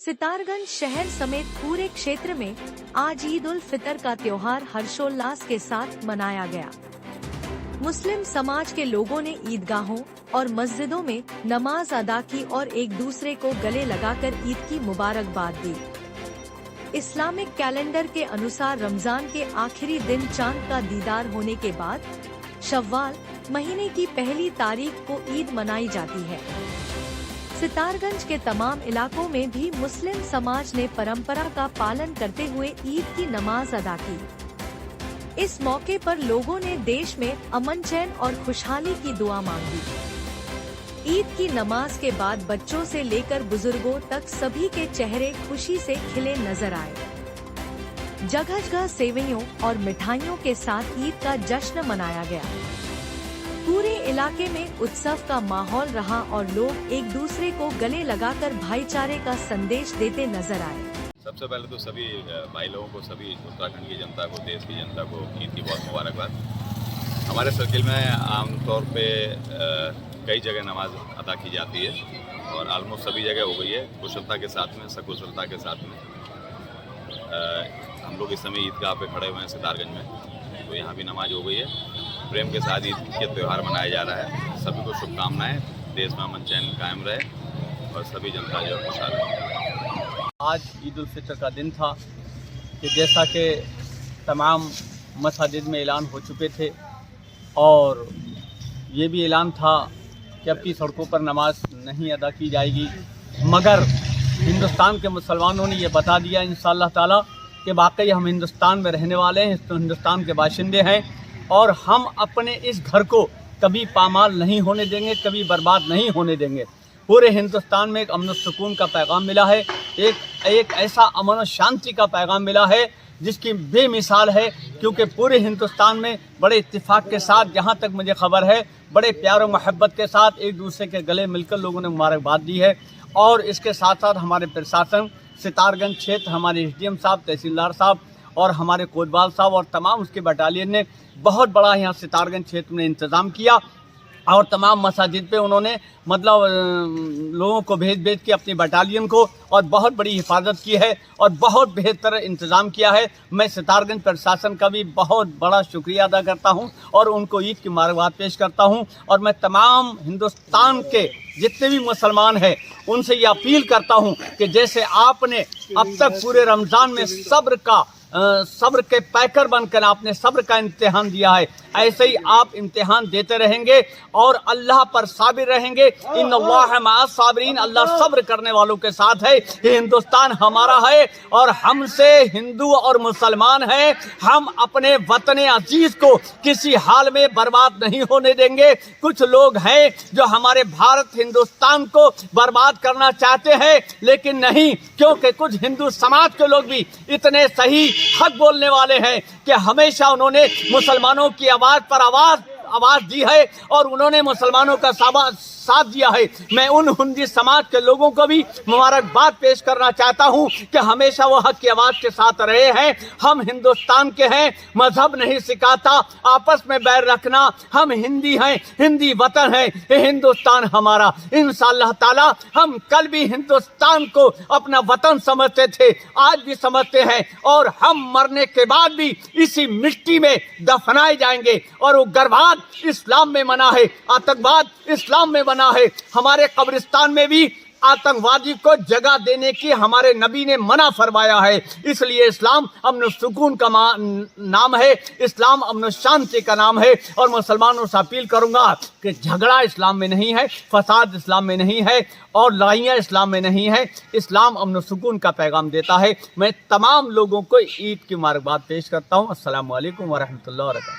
सितारगंज शहर समेत पूरे क्षेत्र में आज ईद उल फितर का त्योहार हर्षोल्लास के साथ मनाया गया। मुस्लिम समाज के लोगों ने ईदगाहों और मस्जिदों में नमाज अदा की और एक दूसरे को गले लगाकर ईद की मुबारकबाद दी। इस्लामिक कैलेंडर के अनुसार रमजान के आखिरी दिन चांद का दीदार होने के बाद शव्वाल महीने की पहली तारीख को ईद मनाई जाती है। सितारगंज के तमाम इलाकों में भी मुस्लिम समाज ने परंपरा का पालन करते हुए ईद की नमाज अदा की। इस मौके पर लोगों ने देश में अमन चैन और खुशहाली की दुआ मांगी। ईद की नमाज के बाद बच्चों से लेकर बुजुर्गों तक सभी के चेहरे खुशी से खिले नजर आए। जगह जगह सेवइयों और मिठाइयों के साथ ईद का जश्न मनाया गया। पूरे इलाके में उत्सव का माहौल रहा और लोग एक दूसरे को गले लगाकर भाईचारे का संदेश देते नजर आए। सबसे पहले तो सभी भाई लोगों को, सभी उत्तराखंड की जनता को, देश की जनता को ईद की बहुत मुबारकबाद। हमारे सर्किल में आमतौर पे कई जगह नमाज अदा की जाती है और ऑलमोस्ट सभी जगह हो गई है, कुशलता के साथ में, सकुशलता के साथ में। हम लोग इस समय ईदगाह पे खड़े हुए हैं सितारगंज में, तो यहाँ भी नमाज हो गई है। प्रेम के साथ ईद के त्यौहार मनाया जा रहा है। सभी को शुभकामनाएं, देश में अमन चैन कायम रहे और सभी जनता जो खुशहाल रहे। आज ईद उल फितर का दिन था कि जैसा कि तमाम मसाजिद में ऐलान हो चुके थे और ये भी ऐलान था कि अब की सड़कों पर नमाज नहीं अदा की जाएगी, मगर हिंदुस्तान के मुसलमानों ने ये बता दिया इंशाअल्लाह ताला कि वाकई हम हिंदुस्तान में रहने वाले हैं, तो हिंदुस्तान के बाशिंदे हैं और हम अपने इस घर को कभी पामाल नहीं होने देंगे, कभी बर्बाद नहीं होने देंगे। पूरे हिंदुस्तान में एक अमन सुकून का पैगाम मिला है, एक ऐसा अमन और शांति का पैगाम मिला है जिसकी बेमिसाल है, क्योंकि पूरे हिंदुस्तान में बड़े इत्तेफाक के साथ, जहाँ तक मुझे खबर है, बड़े प्यार और मोहब्बत के साथ एक दूसरे के गले मिलकर लोगों ने मुबारकबाद दी है। और इसके साथ साथ हमारे प्रशासन, सितारगंज क्षेत्र, हमारे एसडीएम साहब, तहसीलदार साहब और हमारे कोतवाल साहब और तमाम उसके बटालियन ने बहुत बड़ा यहाँ सितारगंज क्षेत्र में इंतज़ाम किया और तमाम मसाजिद पे उन्होंने मतलब लोगों को भेज के अपनी बटालियन को और बहुत बड़ी हिफाजत की है और बहुत बेहतर इंतज़ाम किया है। मैं सितारगंज प्रशासन का भी बहुत बड़ा शुक्रिया अदा करता हूं और उनको ईद की मुबारकबाद पेश करता हूं। और मैं तमाम हिंदुस्तान के जितने भी मुसलमान हैं उनसे ये अपील करता हूं कि जैसे आपने अब तक पूरे रमज़ान में सब्र के पैकर बनकर आपने सब्र का इम्तिहान दिया है, ऐसे ही आप इम्तिहान देते रहेंगे और अल्लाह पर साबिर रहेंगे। इन्नल्लाह मअस साबिरीन, अल्लाह सब्र करने वालों के साथ है। ये हिंदुस्तान हमारा है और हमसे हिंदू और मुसलमान हैं। हम अपने वतन अजीज को किसी हाल में बर्बाद नहीं होने देंगे। कुछ लोग हैं जो हमारे भारत हिंदुस्तान को बर्बाद करना चाहते हैं, लेकिन नहीं, क्योंकि कुछ हिंदू समाज के लोग भी इतने सही हक बोलने वाले हैं कि हमेशा उन्होंने मुसलमानों की आवाज पर आवाज दी है और उन्होंने मुसलमानों का साथ दिया है। मैं उन हिंदी समाज के लोगों को भी मुबारकबाद पेश करना चाहता हूं कि हमेशा वो हक की आवाज के साथ रहे हैं। हम हिंदुस्तान के हैं, मजहब नहीं सिखाता आपस में बैर रखना। हम हिंदी हैं, हिंदी वतन है, ये हिंदुस्तान हमारा। इंशाअल्लाह ताला हम कल भी हिंदुस्तान को अपना वतन समझते थे, आज भी समझते हैं और हम मरने के बाद भी इसी मिट्टी में दफनाए जाएंगे। और वो गर्भात इस्लाम में मना है, आतंकवाद इस्लाम में बना है। हमारे कब्रिस्तान में भी आतंकवादी को जगह देने की हमारे नबी ने मना फरमाया है। इसलिए इस्लाम अमन सुकून का नाम है, इस्लाम अमन शांति का नाम है। और मुसलमानों से अपील करूंगा कि झगड़ा इस्लाम में नहीं है, फसाद इस्लाम में नहीं है और लड़ाइयाँ इस्लाम में नहीं है। इस्लाम अमन सुकून का पैगाम देता है। मैं तमाम लोगों को ईद की मुबारकबाद पेश करता हूँ। अस्सलामु अलैकुम व रहमतुल्लाहि व बरकातहू।